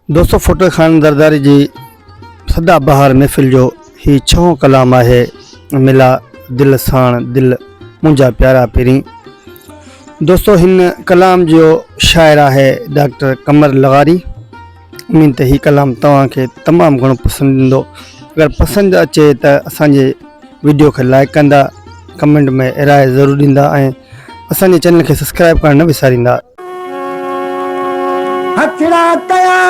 दोस्तों फोटो खान दरदारी जी सदा बहार महफ़िल जो ही छहों कलाम है। मिला दिल साण दिल मुंजा प्यारा पिरी। दोस्तों हिन कलाम जो शायर है डॉक्टर कमर लगारी। उम्मीद ही कलाम तवां के तमाम घणो पसंद ईंदो। अगर पसंद अचे तो असांजे वीडियो के लाइक कंदा, कमेंट में राय ज़रूर दींदा ऐं असांजे चैनल के सब्सक्राइब करण न विसारींदा। हथड़ा कया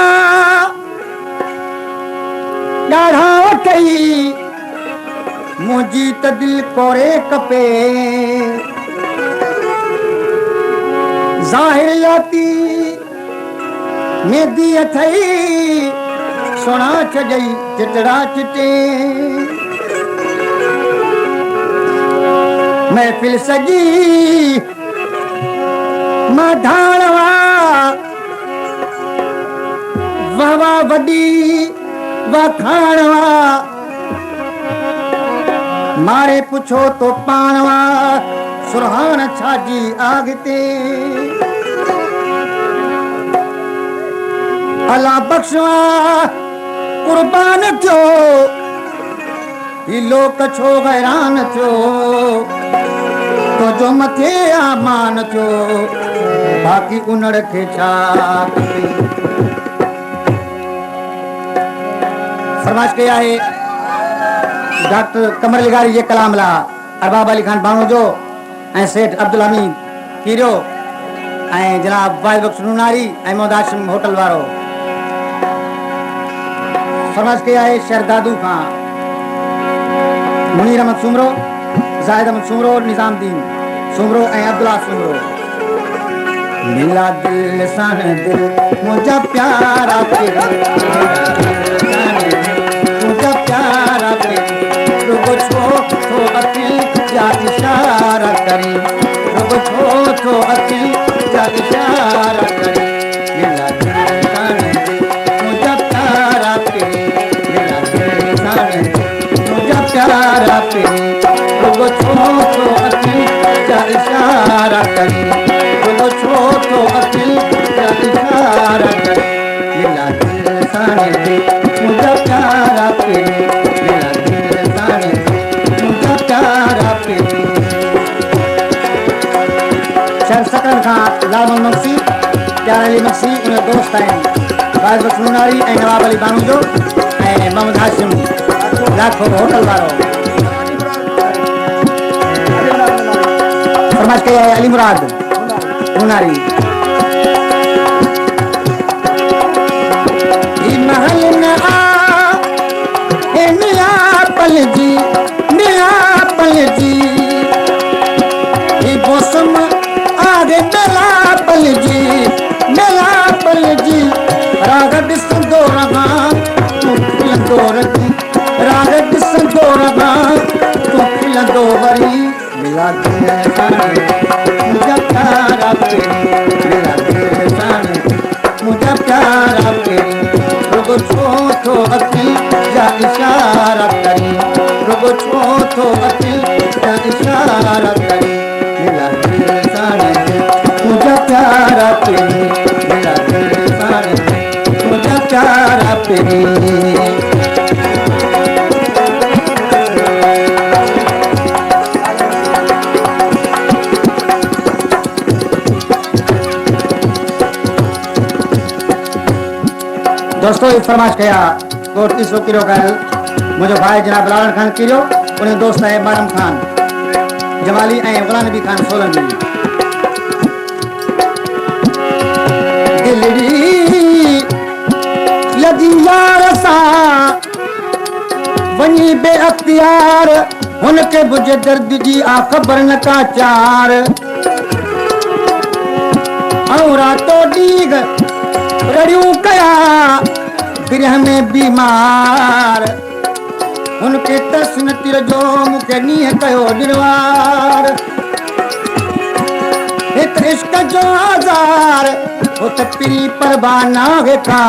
ॾाढा कई मुंहिंजी त दिल कोरे कपे ज़ाहिरियाती मेदी अथई सुणा छॾई चितड़ा चिटे महफ़िल सॼी मां ढाणवा वाह वडी वखाणवा मारे पुछो तो पाणवा सुरहान छाजी आगते अला बख्शवा कुर्बान थियो ही लोक छो हैरान थियो तो जो मथे आमान थियो बाक़ी उनड़ के छा फरमाइश किया है डॉक्टर कमर लगारी ये कलाम ला अरबाब अली खान बानो जो ऐं सेठ अब्दुल हमीद कीरो ऐं जनाब वाहिद बख्श नूनारी ऐं मोहम्मद हाशिम होटल वारो। फरमाइश किया है शहरदादू खान, मुनीर अहमद सुमरो, जाहिद अहमद सुमरो, निजामुद्दीन सुमरो ऐं अब्दुल्ला सुमरो। मिला दिल साण दिल मुंहिंजा प्यारा प्यारा पे रुगो छो अखिल जा इशारा करी रुगो छो अखिल जा इशारा करी। मिला दिल साण दिल मुंहिंजा प्यारा पे मिला दिल साण दिल मुंहिंजा प्यारा पे रुगो छो अखिल जा इशारा करी रुगो छो अखिल जा इशारा करी। मिला दिल साण दिल मुंहिंजा प्यारा पे मिला दिल साण दिल मुंहिंजा प्यारा पे। शहर सकन खां लाल मोहम्मद मक्सी, प्यारा अली मक्सी उन दोस्त आहिनि वाहिद बख्श नूनारी ऐं नवाब अली बानो जो ऐं मोहम्मद हाशिम लाखो होटल वारो। फरमाइश कई है अली मुराद नूनारी। महल न आ मिया पल जी मौसम आगे मेला पल जी राग ॾिसंदो रहां तूं खिलंदो रही राग ॾिसंदो रहां तूं खिलंदो वरी। मिला दिल साण मुंहिंजा प्यारा पे मिला दिल साण मुंहिंजा प्यारा पे रुगो छो अखिल जा इशारा करी रुगो छो अखिल जा इशारा करी। मिला दिल साण मुंहिंजा प्यारा पे मिला दिल साण मुंहिंजा प्यारा पे। दोस्तों ये फरमाइश किया कोट 300 किलो का मुझे भाई जनाब लालन खान किलो उन्हें दोस्त है मारम खान जमाली ऐं गुलाम नबी खान सोलंकी। दिलड़ी लगी यार सां वञी बे अख्तियार हुनखे बुझे दर्द जी आ ख़बर न का चार ऐं रातो ॾींहुं रड़ियूं कया गृह में बीमार उनके तस्न तिर जो मुखे नीह कयो निर्वार। एक इश्क जो आजार हो त पिरी परवाना है का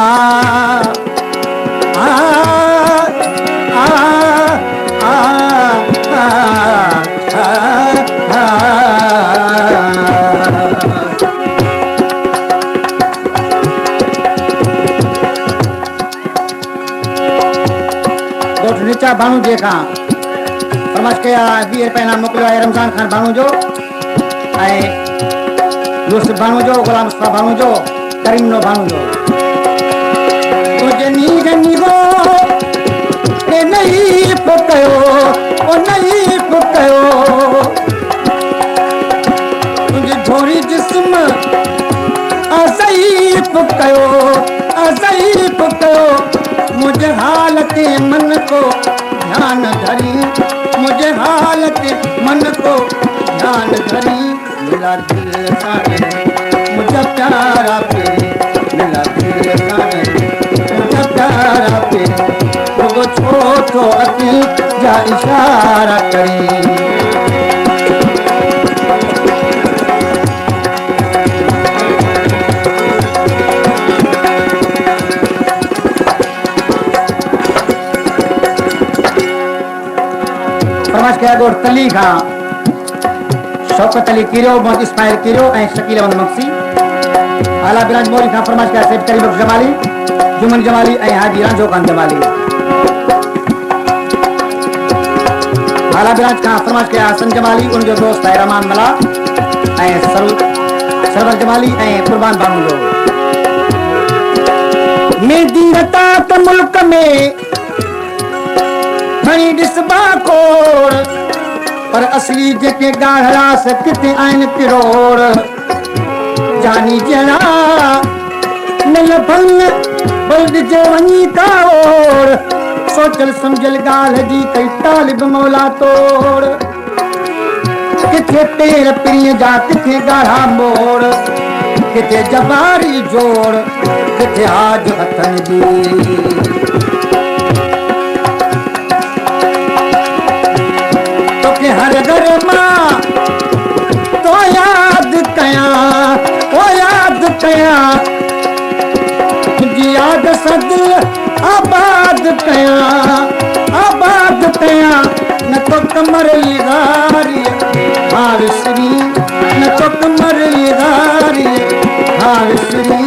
आ आ आ आ आ आ रिचा भाणू जे खां फरमाइश कया 20 रुपया इनाम मोकिलियो आहे रमज़ान खान भाणू जो ऐं यूसुफ भाणू जो गुलाम मुस्तफा भाणू जो करीमनो भाणू जो तुझे नीर निगो ने नहीं पुकयो ओ नहीं पुकयो तुझे थोड़ी जिस्म असई पुकयो मुझे हालत मन को ध्यान धरी मुझे हालत मन को ध्यान धरी मिला दिल सारे मुझे प्यारा पे मिला दिल सारे मुझे प्यारा पे वो छोटो अति जा इशारा करी फरमाइश कया गोड़ तली खां शौकत अली किरियो मोहम्मद इस्माइल किरियो ऐं शकील अहमद मक्सी आला बिराज मोरी खां फरमाइश कया सैयद करीम बख्श जमाली जुमन जमाली ऐं हाजी रांझो खान जमाली आला बिराज खां फरमाइश कया हसन जमाली उनजो दोस्त आहे रहमान मला ऐं सरवर जमाली ऐं कुर्बान बानू जो मेहदी रता त मुल्क में खणी ॾिसबा कोड़ पर असली जेके ॻाढ़ा किथे आहिनि किरोड़ जानी जला न लभनि बल्द जे वञी काओड़ सोचल सम्झल ॻाल्हि जी कई तालिब मौला तोड़ किथे पेर पिरीअ जा किथे ॻाढ़ा मोड़ किथे जबारी जोड़ किथे हाज हथनि जी हर घर मां तो याद कया तुझी याद सद आबाद कया न तो कमर लिगारी हारिसरी न तो कमर लिगारी हारिसरी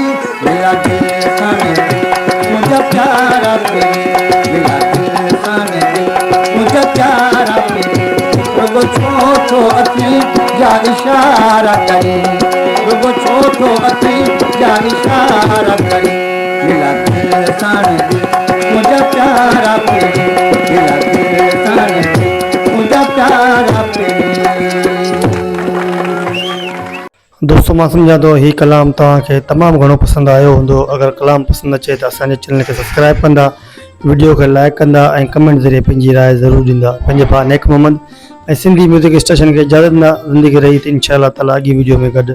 मेरा दिल साने मुझे प्यारा पे मेरा दिल साने मुझे प्यारा पे वो छोटो अति जा इशारा करे वो छोटो अति जा इशारा करे मिला दिल साने मुझे प्यारा पे मिला दिल साने मुझे प्यारा पे दोस्तों मां सम्झां थो ही कलाम तव्हांखे तमामु घणो पसंदि आयो हूंदो अगरि कलाम पसंदि अचे त असांजे चैनल खे सब्सक्राइब कंदा वीडियो खे लाइक कंदा ऐं कमेंट ज़रिए पंहिंजी राय ज़रूरु ॾींदा पंहिंजे भाउ नेक मोहम्मद ऐं सिंधी म्यूज़िक स्टेशन खे इजाज़त ॾींदा ज़िंदगी रही त इंशाअल्लाह ताला अॻी वीडियो में गॾु